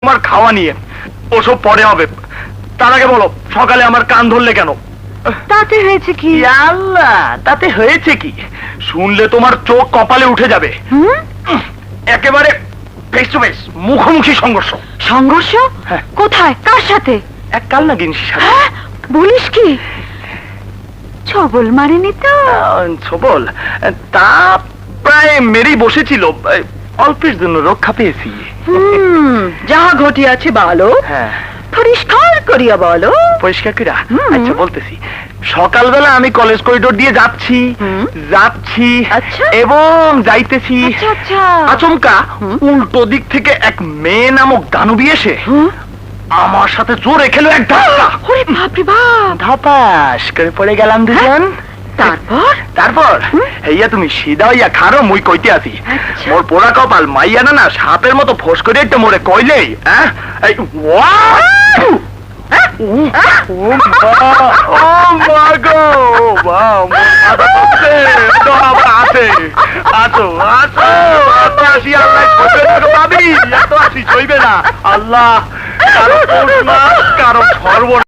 তোমার খাওয়া নিয়ে ওসব পরে হবে। তার আগে বলো, সকালে আমার কান ধরলে কেন? তাতে হয়েছে কি? আল্লাহ, তাতে হয়েছে কি? শুনলে তোমার চোখ কপালে উঠে যাবে। একেবারে ফেস টু ফেস, মুখোমুখি সংঘর্ষ। সংঘর্ষ? হ্যাঁ। কোথায়, কার সাথে? এক কাল না জিনিসের সাথে। হ্যাঁ, বলিস কি? ছবল মারেনি তো? ছবল তা প্রায় মেরেই বসেছিল, অল্পের জন্য রক্ষা পেয়েছি। যাহা ঘটিয়াছে বলো, হ্যাঁ, পরিষ্কার করিয়া বলো। পরিষ্কার কইরা? আচ্ছা বলতেছি। সকালবেলা আমি কলেজ করিডোর দিয়ে যাচ্ছি আচ্ছা। এবং যাইতেছি, আচ্ছা আচমকা উল্টো দিক থেকে এক মেয়ে নামক দানবী এসে আমার সাথে জোরে খেলো এক ধাক্কা। ওরে বাপরে বাপ! ধপাস করে পড়ে গেলাম দুজন। তারপর? তারপর হেইয়া তুমি সিধা হইয়া খারো, মুই কইতে আছি। আচ্ছা। মোর পোড়া কপাল মাইয়া না সাপের মতো ফোস করে একটা মোরে কইলেই, এই ওয়াও! ও মা গো, মা, মোর মাথা ধরছে, ধরা আছে। আছো আছো, এত আসি আল্লাহ সইবে না গো ভাবি, এত আসি সইবে না। আল্লাহ, কারো দোষ না, কারো সর্বনাশ।